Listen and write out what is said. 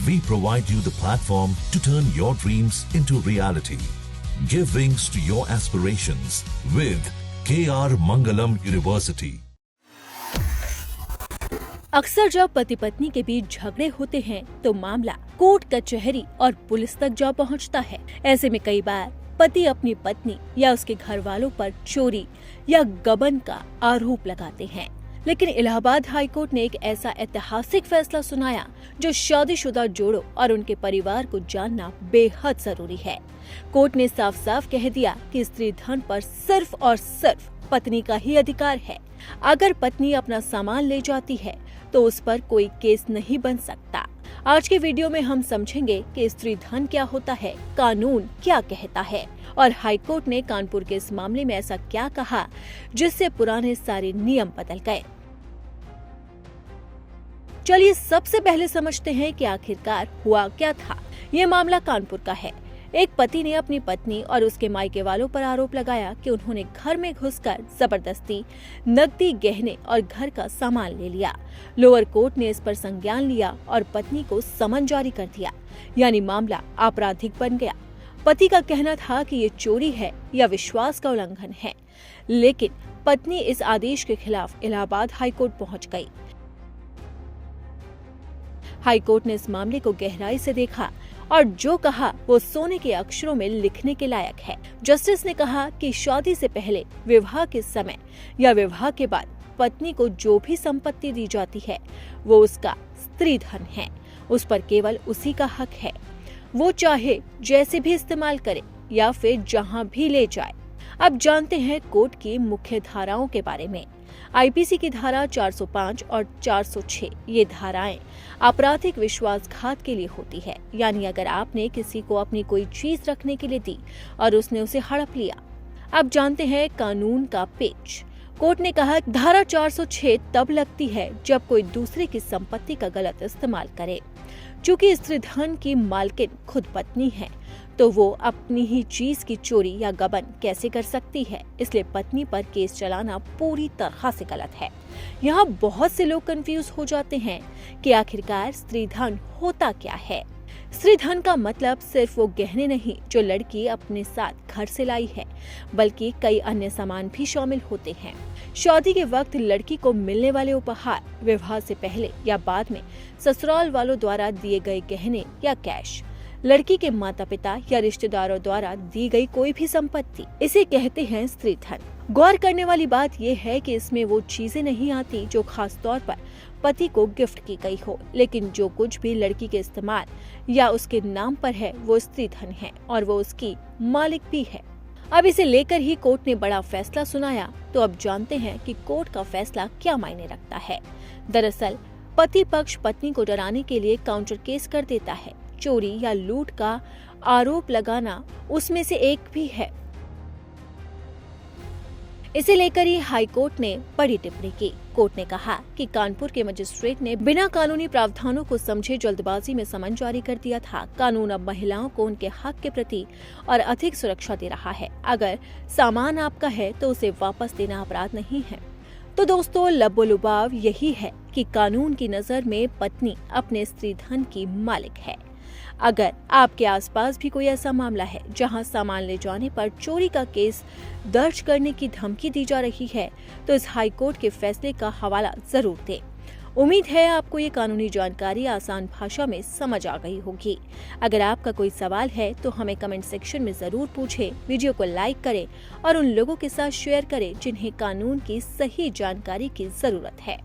We provide you the platform to turn your dreams into reality. Give wings to your aspirations with KR Mangalam University. अक्सर जब पति पत्नी के बीच झगड़े होते हैं तो मामला कोर्ट कचहरी और पुलिस तक जा पहुंचता है। ऐसे में कई बार पति अपनी पत्नी या उसके घर वालों पर चोरी या गबन का आरोप लगाते हैं। लेकिन इलाहाबाद हाई कोर्ट ने एक ऐसा ऐतिहासिक फैसला सुनाया जो शादीशुदा जोड़ों और उनके परिवार को जानना बेहद जरूरी है। कोर्ट ने साफ साफ कह दिया कि स्त्री धन पर सिर्फ और सिर्फ पत्नी का ही अधिकार है। अगर पत्नी अपना सामान ले जाती है तो उस पर कोई केस नहीं बन सकता। आज के वीडियो में हम समझेंगे कि स्त्री धन क्या होता है, कानून क्या कहता है और हाई कोर्ट ने कानपुर के इस मामले में ऐसा क्या कहा जिससे पुराने सारे नियम बदल गए। चलिए सबसे पहले समझते हैं कि आखिरकार हुआ क्या था। ये मामला कानपुर का है। एक पति ने अपनी पत्नी और उसके मायके वालों पर आरोप लगाया कि उन्होंने घर में घुसकर जबरदस्ती नकदी, गहने और घर का सामान ले लिया। लोअर कोर्ट ने इस पर संज्ञान लिया और पत्नी को समन जारी कर दिया, यानी मामला आपराधिक बन गया। पति का कहना था कि ये चोरी है या विश्वास का उल्लंघन है, लेकिन पत्नी इस आदेश के खिलाफ इलाहाबाद हाई कोर्ट पहुंच गई। हाई कोर्ट ने इस मामले को गहराई से देखा और जो कहा वो सोने के अक्षरों में लिखने के लायक है। जस्टिस ने कहा कि शादी से पहले, विवाह के समय या विवाह के बाद पत्नी को जो भी संपत्ति दी जाती है वो उसका स्त्री धन है। उस पर केवल उसी का हक है। वो चाहे जैसे भी इस्तेमाल करे या फिर जहां भी ले जाए। अब जानते हैं कोर्ट की मुख्य धाराओं के बारे में। आईपीसी की धारा 405 और 406 ये धाराएं आपराधिक विश्वासघात के लिए होती है, यानी अगर आपने किसी को अपनी कोई चीज रखने के लिए दी और उसने उसे हड़प लिया। अब जानते हैं कानून का पेच। कोर्ट ने कहा धारा 406 तब लगती है जब कोई दूसरे की संपत्ति का गलत इस्तेमाल करे। चूँकि स्त्री धन की मालकिन खुद पत्नी है तो वो अपनी ही चीज की चोरी या गबन कैसे कर सकती है, इसलिए पत्नी पर केस चलाना पूरी तरह से गलत है। यहाँ बहुत से लोग कंफ्यूज हो जाते हैं कि आखिरकार स्त्री धन होता क्या है। स्त्री धन का मतलब सिर्फ वो गहने नहीं जो लड़की अपने साथ घर से लाई है, बल्कि कई अन्य सामान भी शामिल होते हैं। शादी के वक्त लड़की को मिलने वाले उपहार, विवाह से पहले या बाद में ससुराल वालों द्वारा दिए गए गहने या कैश, लड़की के माता पिता या रिश्तेदारों द्वारा दी गई कोई भी संपत्ति, इसे कहते हैं स्त्री धन। गौर करने वाली बात यह है कि इसमें वो चीजें नहीं आती जो खास तौर पर पति को गिफ्ट की गई हो, लेकिन जो कुछ भी लड़की के इस्तेमाल या उसके नाम पर है वो स्त्री धन है और वो उसकी मालिक भी है। अब इसे लेकर ही कोर्ट ने बड़ा फैसला सुनाया। तो अब जानते हैं कि कोर्ट का फैसला क्या मायने रखता है। दरअसल पति पक्ष पत्नी को डराने के लिए काउंटर केस कर देता है। चोरी या लूट का आरोप लगाना उसमें से एक भी है। इसे लेकर ही हाई कोर्ट ने बड़ी टिप्पणी की। कोर्ट ने कहा कि कानपुर के मजिस्ट्रेट ने बिना कानूनी प्रावधानों को समझे जल्दबाजी में समन जारी कर दिया था। कानून अब महिलाओं को उनके हक के प्रति और अधिक सुरक्षा दे रहा है। अगर सामान आपका है तो उसे वापस देना अपराध नहीं है। तो दोस्तों, लबोलुबाव यही है कि कानून की नजर में पत्नी अपने स्त्री धन की मालिक है। अगर आपके आसपास भी कोई ऐसा मामला है जहां सामान ले जाने पर चोरी का केस दर्ज करने की धमकी दी जा रही है तो इस हाई कोर्ट के फैसले का हवाला जरूर दें। उम्मीद है आपको ये कानूनी जानकारी आसान भाषा में समझ आ गई होगी। अगर आपका कोई सवाल है तो हमें कमेंट सेक्शन में जरूर पूछें। वीडियो को लाइक करें और उन लोगों के साथ शेयर करें जिन्हें कानून की सही जानकारी की जरूरत है।